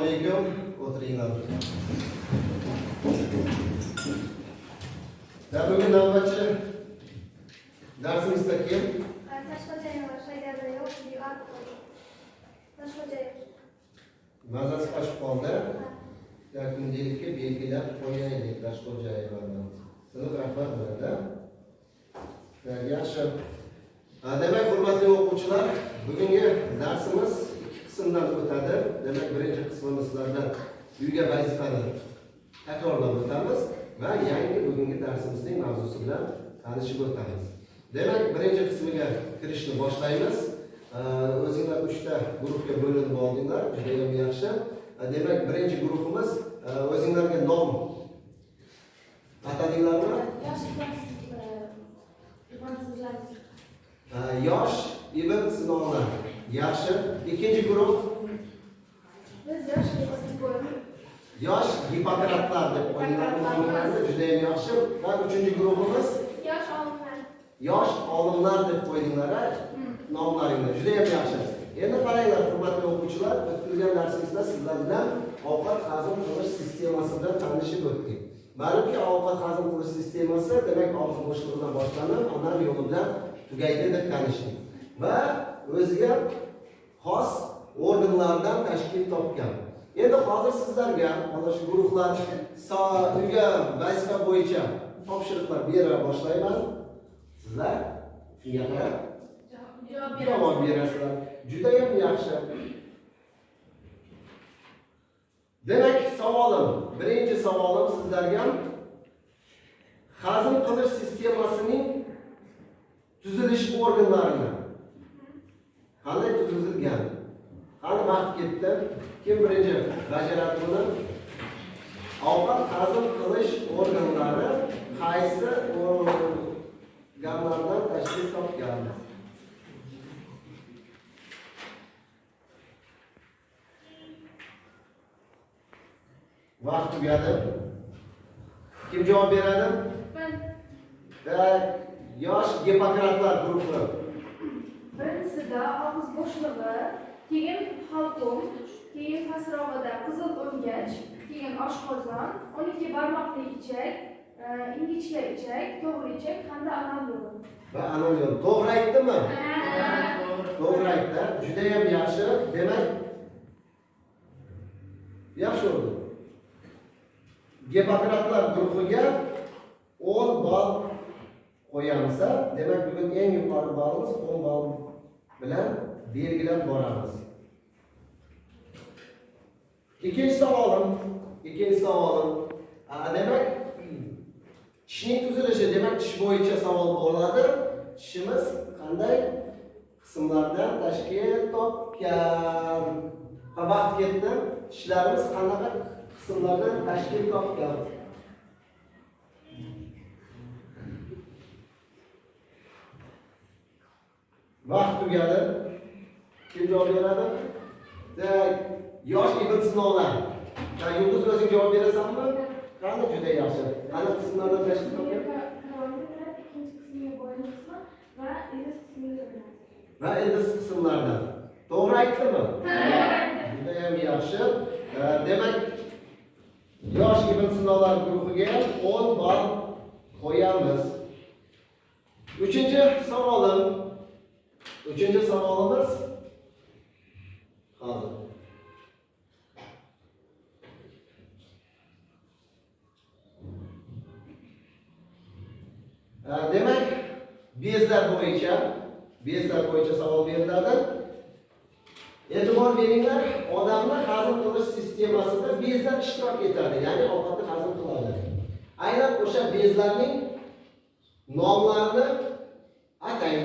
alaykum. O'tiringlar. Bugun navbatchi darsimizda kim? Mazasi qochib qoldi. Kundelikka belgilab qo'yaylik Tashqo'jayevadan. Sinf rahbar bilan. Yaxshi. Demak, hurmatli o'quvchilar, bugungi darsimiz ikki qismdan o'tadi. Demak, birinchi qismimiz sizlardan uyga vazifani takrorlab o'tamiz va yangi bugungi darsimizning mavzusi bilan tanishib o'tamiz. Demak, birinchi qismiga kirishni boshlaymiz. O'zinglar 3 ta guruhga bo'linib oldinglar, juda ham yaxshi. Demak, birinchi guruhimiz o'zinglarga nom atadinglarmi? Yosh ibn Sinolar. Yaxshi. Ikkinchi guruh biz yosh Hipokratlar deb qo'yilgan, juda ham yaxshi. Va uchinchi guruhimiz yosh olimlar deb qo'ydinglar, nomlaringni juda ham yaxshi. Endi qaranglar, hurmatli o'quvchilar, o'tgan darsimizda sizlar bilan ovqat hazm qilish sistemasi bilan tanishib o'tdik. Ma'lumki, ovqat hazm qilish sistemasi demak og'iz bo'shlig'idan boshlanib, anal yo'li bilan tugaydi deb tanishdik. Va o'ziga xos organlardan tashkil topgan. Endi hozir sizlarga mana shu guruhlar uyga vazifa bo'yicha topshiriqlar bera boshlayman. Sizlar shunga qarab javob berasizlar. Juda ham yaxshi. Demak, savolim, birinchi savolim sizlarga hazm qilish sistemasining tuzilish organlarini qanday tuzilgan? Qani vaqt ketdi? Kim birinchi bajaradi buni? Ovqat hazm qilish organlari qaysi organlardan tashkil topgan? Vaqt tugadi. Kim javob beradi? Ben. Yosh Hipokratlar guruhi. Birinchisida og'iz bo'shlig'i, keyin halqum, keyin pasrog'ida qizil o'ngach, keyin oshqozon, 12 barmoqli ichak, ingichka ichak, to'g'ri ichak hamda anal yo'li. Va anal yo'li. To'g'ri aytdimi? To'g'ri aytdi. Juda ham yaxshi. Demak, yaxshi bo'ldi. Hipokratlar guruhiga 10 ball qo'yamiz. Demak, bugun eng yuqori ballimiz 10 ball bilan belgilab boramiz. Ikkinchi savolim. Demak, tishning tuzilishi, demak, tish bo'yicha savol bo'ladi. Tishimiz qanday qismlardan tashkil topgan? Vaqt ketdi. Tishlarimiz qanaqa qismlardan tashkil topgan? Vaqt tugadi. Kim javob beradi? Yosh ibn Sinolar. Yulduz, o'zing javob berasanmi? Qani, juda yaxshi. Qani qismlardan tashkil topgan? Ikkinchi qismiga bo'yin qismi va ildiz qismiga Va ildiz qismlardan. To'g'ri aytdimi? Juda ham yaxshi. Demak, yosh ibn Sinolar guruhiga 10 ball qo'yamiz. Uchinchi savolimiz hozir. Demak, bezlar bo'yicha savol beriladi. E'tibor beringlar, odamlar hazm qilish sistemasida bezlar ishtirok etadi, ya'ni ovqatni hazm qiladi. Aynan o'sha bezlarning nomlarini atang.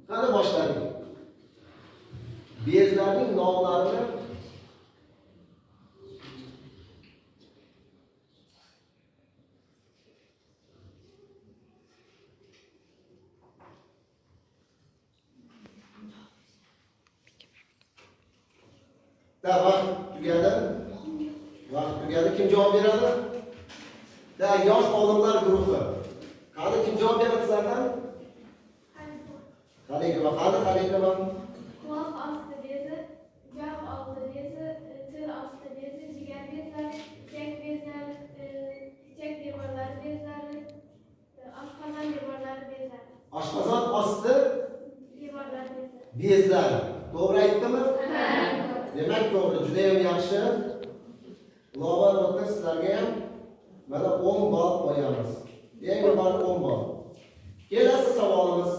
Qani boshladik. Bezlarning nomlarini vaqt tugadi. Kim javob beradi? Yosh olimlar guruhi. Qani kim javob beradi sizlardan? Xalekova. Quloq osti bezi, Oshqozon osti bezlari. To'g'ri aytdimmi? Demak, to'g'ri, juda ham yaxshi. Lobar o'tdi sizlarga ham mana 10 ball qo'yamiz. Eng yuqori 10 ball. Kelasi savolimiz.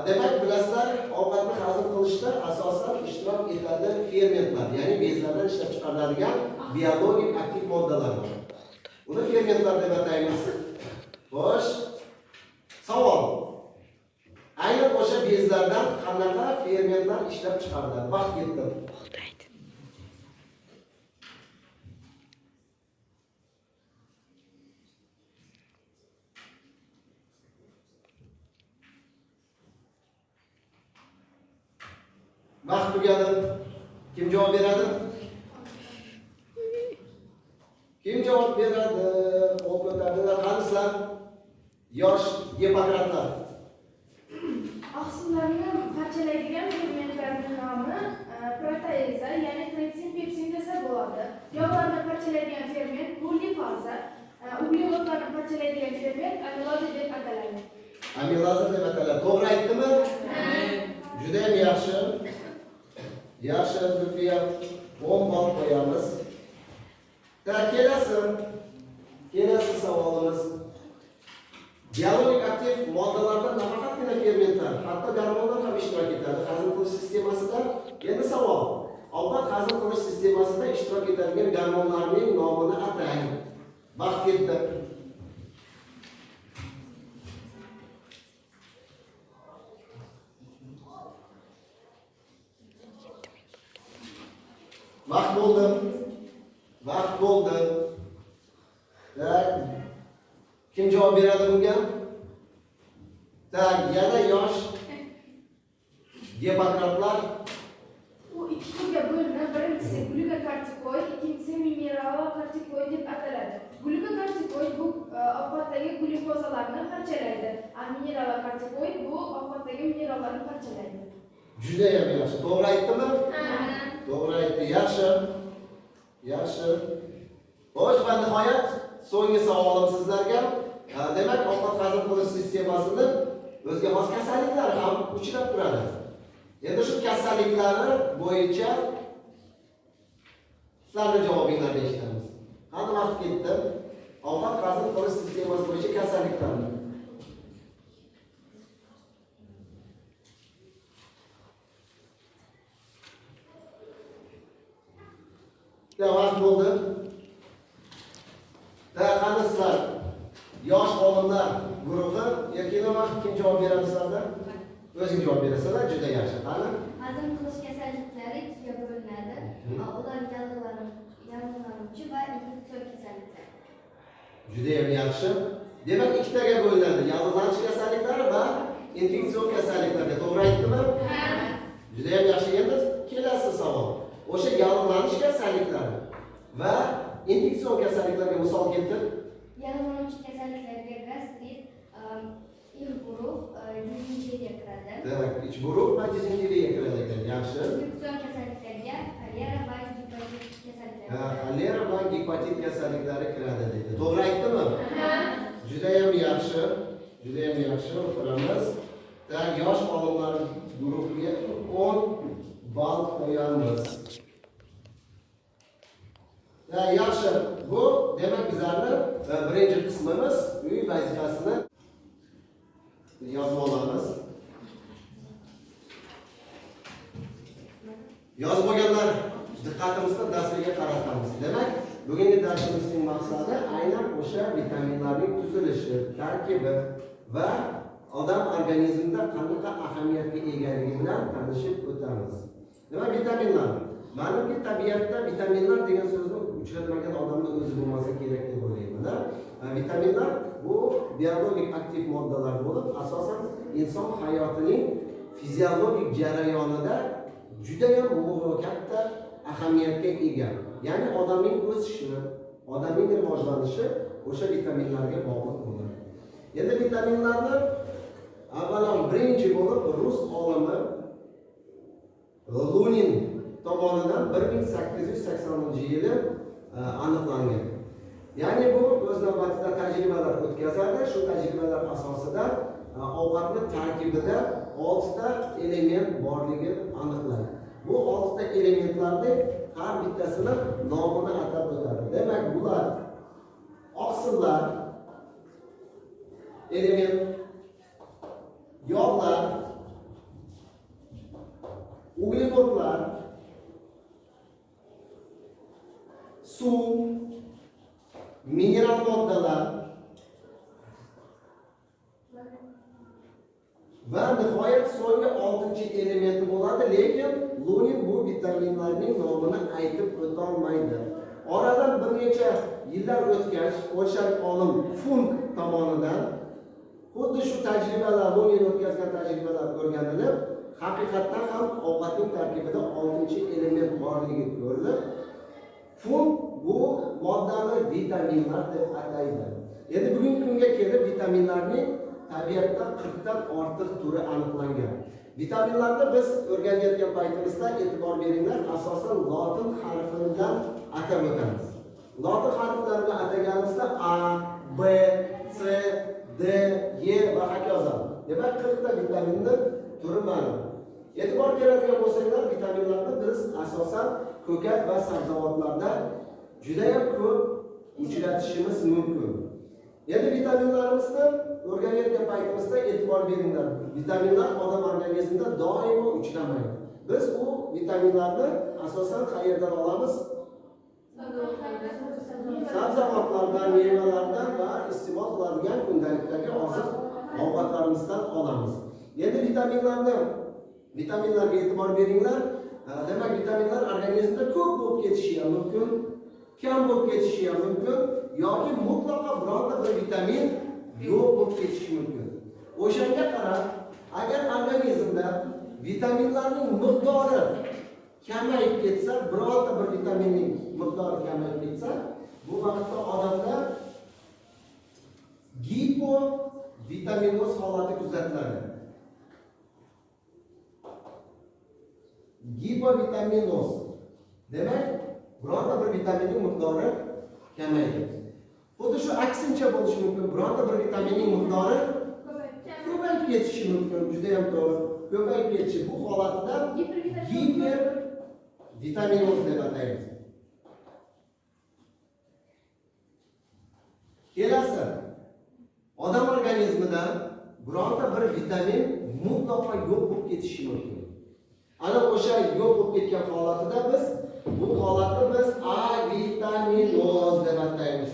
Demak, bilasizlar, ovqatni hazm qilishda asosan ishtirok etadi fermentlar, ya'ni bezlardan ishlab chiqariladigan biologik aktiv moddalar bor. Uni fermentlar deb ataymiz. Xo'sh, savol. Aynan o'sha bezlardan qanaqa fermentlar ishlab chiqariladi? Vaqt ketdi. Vaqt tugadi. Kim javob beradi? Kim javob beradi? Qo'l ko'tardilar. Qanislar? Yosh Gipokratlar. Oqsillarni parchalaydigan fermentlarning nomi proteaza, ya'ni tritsin, pepsin desa bo'ladi. Yog'larni parchalaydigan ferment bu lipaza, uglevodlarni parchalaydigan ferment amiloza deb ataladi. Amiloza deb ataladi. To'g'ri aytdimi? Juda ham yaxshi. Yaxshi, Zulfiya 10 ball qo'yamiz. Kelasi savolimiz. Biologik aktiv moddalarda nafaqatgina fermentlar, hatto gormonlar ham ishtirok etadi hazm qilish sistemasida. Endi savol. Ovqat hazm qilish sistemasida ishtirok etadigan gormonlarning nomini atang. Vaqt ketdi. Vaqt bo'ldi. Kim javob beradi bunga? Yana yosh Gipokratlar. U ikki turga bo'linib, birinchisi glukokortikoid, ikkinchisi mineralokortikoid deb ataladi. Glukokortikoid bu ovqatdagi glyukozalarni parchalaydi, mineralokortikoid bu ovqatdagi minerallarni parchalaydi. Juda ham yaxshi. To'g'ri aytdimi? To'g'ri aytdi. Yaxshi. Xo'sh, va nihoyat so'nggi savolim sizlarga. Demak, ovqat hazm qilish sistemasida o'ziga xos kasalliklar ham uchrab turadi. Endi shu kasalliklari bo'yicha sizlarning javobinglarni eshitamiz. Qani vaqt ketdi. Ovqat hazm qilish sistemasi bo'yicha kasalliklarni. Vaqt bo'ldi. Qani sizlar yosh olimlar guruhi Yakinova kim javob beradi sizlardan? O'zing javob berasizlar, juda yaxshi. Qani? Hazm qilish kasalliklari ikkiga bo'linadi. Ular yallig'lanuvchi va infeksion kasalliklar. Juda ham yaxshi. Demak, ikkitaga bo'linadi. Yallig'lanish kasalliklari va infeksion kasalliklarga. To'g'ri aytdimmi? Juda ham yaxshi. Endi kelasi savol. O'sha yallig'lanish kasalliklari va infeksion kasalliklarga misol keltir. Yallig'lanuvchi kasalliklarga gastrit, ich buruq, dizenteriya kiradi. Demak, ich buruq va dizenteriya kiradi ekan. Yaxshi. Infeksion kasalliklarga xolera va gepatit kasalliklari. Xolera va gepatit kasalliklari kiradi dedi. To'g'ri aytdimmi? Juda ham yaxshi. O'tiramiz. Yosh olimlar guruhiga 10 ball qo'yamiz. Yaxshi. Bu demak bizlarning birinchi qismimiz uy vazifasini yozib olamiz. Yozib olganlar diqqatimizni dasturga qaratamiz. Demak, bugungi darsimizning maqsadi aynan o'sha vitaminlarning tuzilishi, tarkibi va odam organizmida qanaqa ahamiyatga egaligi bilan tanishib o'tamiz. Demak, vitaminlar. Ma'lumki, tabiatda vitaminlar degan so'zni uchratmagan odamni o'zi bo'lmasa kerak deb o'ylayman. Vitaminlar bu biologik aktiv moddalar bo'lib, asosan inson hayotining fiziologik jarayonida juda ham katta ahamiyatga ega. Ya'ni odamning o'sishi, odamning rivojlanishi o'sha vitaminlarga bog'liq bo'ladi. Endi vitaminlarni avvalom birinchi bo'lib rus olimi Lunin tomonidan 1880-yili aniqlangan. Ya'ni bu o'z navbatida tajribalar o'tkazadi. Shu tajribalar asosida ovqatni tarkibida 6 ta element borligini aniqlaydi. Bu 6 ta elementlarni har bittasini nomini atab o'tadi. Demak, bular oqsillar, element, yog'lar, uglevodlar, suv, mineral moddalar va nihoyat so'nggi 6-chi elementi bo'ladi, lekin Lunin bu vitaminlarning nomini aytib o'tolmaydi. Oradan bir necha yillar o'tgach, o'shak olim Funk tomonidan xuddi shu tajribalar, Lunin o'tkazgan tajribalar o'rganilib, haqiqatdan ham ovqatning tarkibida 6-chi element borligi ko'rilib, Funk bu moddani vitaminlar deb ataydi. Endi bugungi kunga kelib vitaminlarning tabiatda 40 dan ortiq turi aniqlangan. Vitaminlarni biz o'rganayotgan paytimizda e'tibor beringlar, asosan lotin harfidan atab o'tamiz. Lotin harflari bilan ataganimizda A, B, C, D, E va hokazo. Demak 40 ta vitaminning turi ma'lum. E'tibor beradigan bo'lsanglar, vitaminlarni biz asosan ko'kat va sabzavotlarda juda ham ko'p uchratishimiz mumkin. Endi vitaminlarimizni o'rganayotgan paytimizda e'tibor beringlar. Vitaminlar odam organizmida doimo uchramaydi. Biz bu vitaminlarni asosan qayerdan olamiz? Sabzavotlardan, mevalardan va iste'mol qiladigan kundalikdagi oziq ovqatlarimizdan olamiz. Endi vitaminlarga e'tibor beringlar. Demak, vitaminlar organizmda ko'p bo'lib ketishi ham mumkin, kam bo'lib ketishi ham mumkin, yoki mutlaqo bironta bir vitamin yo'q bo'lib ketishi mumkin. O'shanga qarab, agar organizmda vitaminlarning miqdori kamayib ketsa, bironta bir vitaminning miqdori kamayib ketsa, bu vaqtda odamda gipovitaminnoz holati kuzatiladi. Gipovitaminnoz. Demak, bironta bir vitaminning miqdori kamaydi. Xuddi shu aksincha bo'lishi mumkin. Bironta bir vitaminning miqdori ko'payib ketishi mumkin. Juda ham to'g'ri. Ko'payib ketishi bu holatda gipervitaminoz deb ataymiz. Kelasi, odam organizmida bironta bir vitamin mutlaqo yo'q bo'lib ketishi mumkin. Ana o'sha yo'q bo'lib ketgan holatida biz bu holatni biz avitaminoz deb ataymiz.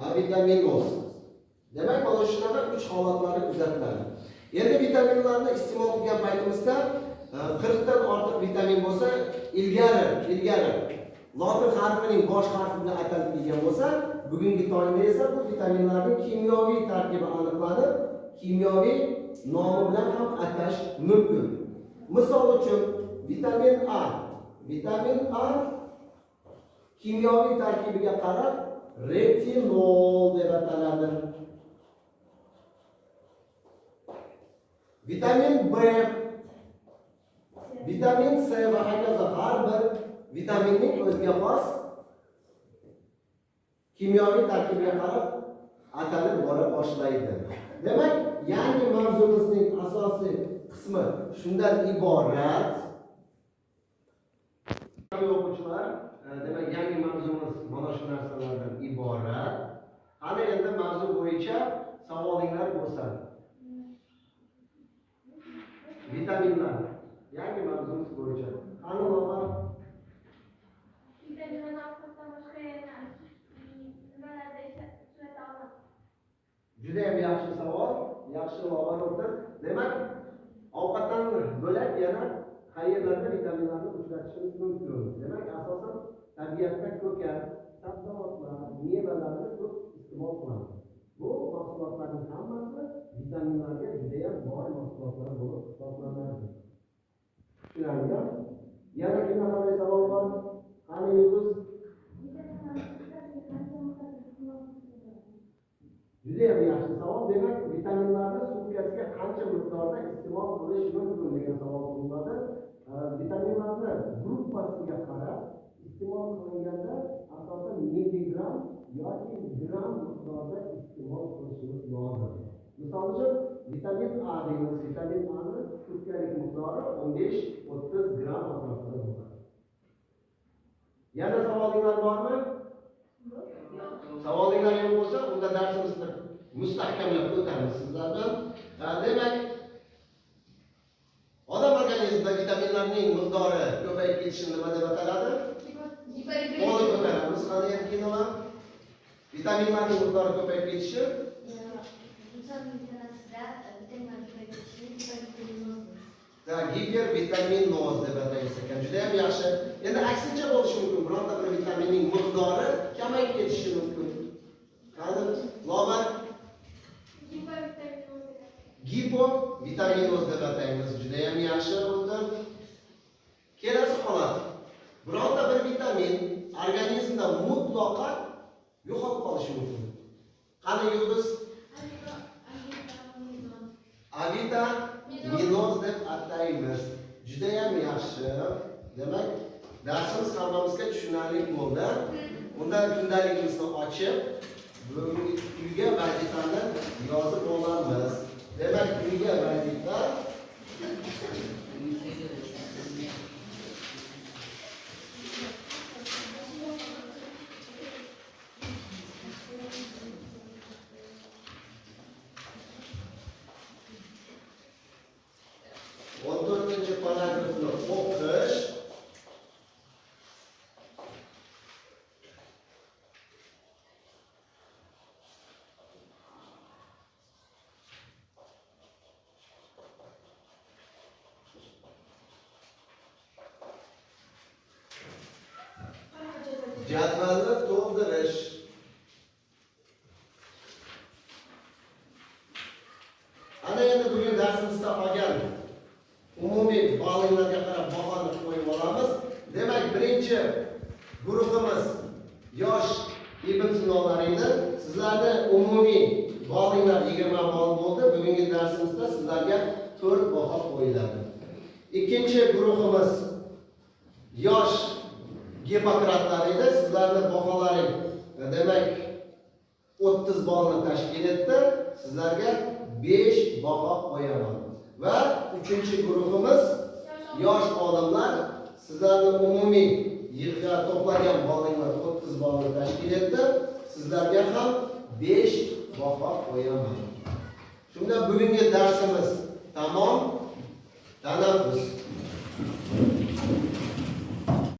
Avitaminoz. Demak, mana shunaqa 3 holatlari kuzatiladi. Endi vitaminlarni iste'mol qilgan paytimizda 40 dan ortiq vitamin bo'lsa, ilgari lotin harfining bosh harfi bilan atalib kelgan bo'lsa, bugungi tongda esa bu vitaminlarning kimyoviy tarkibi aniqlanib, kimyoviy nomi bilan ham atash mumkin. Misol uchun vitamin A. Vitamin A kimyoviy tarkibiga qarab retinol deb ataladi. Vitamin B, vitamin C va hokazo har bir vitaminning o'ziga xos kimyoviy tarkibiga qarab atalib bora boshlaydi. Demak, yangi mavzumizning asosiy qismi shundan iborat. O'quvchilar, demak, yangi mavzumiz mana shu narsalardan iborat. Ana endi mavzu bo'yicha savolinglar bo'lsa. Vitaminlar. Yangi mavzumiz bo'yicha. Qani o'qib? Vitaminlarni ovqatdan boshqa yana nimalarda ishlata olamiz? Juda ham yaxshi savol. Yaxshi savol o'tdi. Demak, ovqatdan bo'lak yana qayerlarda vitaminlarni uchratishimiz mumkin? Demak, asosan tabiatda ko'kat, sabzavotlar, mevalarni ko'p iste'mol qilamiz. Bu mahsulotlarning hammasi vitaminlarga juda ham boy mahsulotlar bo'lib hisoblanadi. Tushunarlimi? Yana kimda qanday savol bor? Qani Yulduz? Juda ham yaxshi savol. Demak, vitaminlarni sutkasiga qancha miqdorda iste'mol qilish mumkin degan savol tug'iladi. Vitaminlarni gruppasiga qarab iste'mol qilinganda asosan milligram yoki gram miqdorda iste'mol Misol uchun vitamin A deymiz. Vitamin A'ni sutkalik miqdori 15-30 gram atrofida bo'ladi. Yana savolinglar bormi? Savolinglar yo'q bo'lsa, unda darsimizni mustahkamlab o'tamiz sizlardan. Demak, odam organizmida vitaminlarning miqdori ko'payib ketishi nima deb ataladi? Qo'lni ko'taramiz. Qani endi kinolar? Vitaminlarning miqdori ko'payib ketishi İnsanın tanasida vitamin ko'payishini hipervitaminoz. Hipervitaminoz deb ataymiz ekan. Juda ham yaxshi. Endi aksincha bo'lishi mumkin. Bironta bir vitaminning miqdori kamayib ketishi mumkin. Qani, Lobar? Hipovitaminnoz deb ataymiz. Juda ham yaxshi bo'ldi. Kelasi holat. Bironta bir vitamin organizmda mutlaqo yo'qolib qolishi mumkin. Qani yulduz? Avitaminoz deb ataymiz. Juda ham yaxshi. Demak, darsimiz hammamizga tushunarli bo'ldi. Unda kundaligimizni ochib, uyga vazifani yozib olamiz. Demak, uyga vazifa paragrafni o'qish. Jadvalni to'ldirish. Ana endi bugun darsimizda olgan umumiy ballarga qarab bahoni qo'yib olamiz. Demak, birinchi guruhimiz yosh ibn Sinolarida sizlarning umumiy ballar 20 ball bo'ldi. Bugungi darsimizda sizlarga 4 baho qo'yiladi. Ikkinchi guruhimiz yosh Gipokratlar edi. Sizlarning baholaring demak 30 ballni tashkil etdi. Sizlarga 5 baho qo'yaman. Va uchinchi guruhimiz yosh olimlar sizlarning umumiy yig'ga to'plagan ballinglar 30 ballni tashkil etdi. Sizlarga ham 5 baho qo'yaman. Shunda bugungi darsimiz tamom. Tanaffus.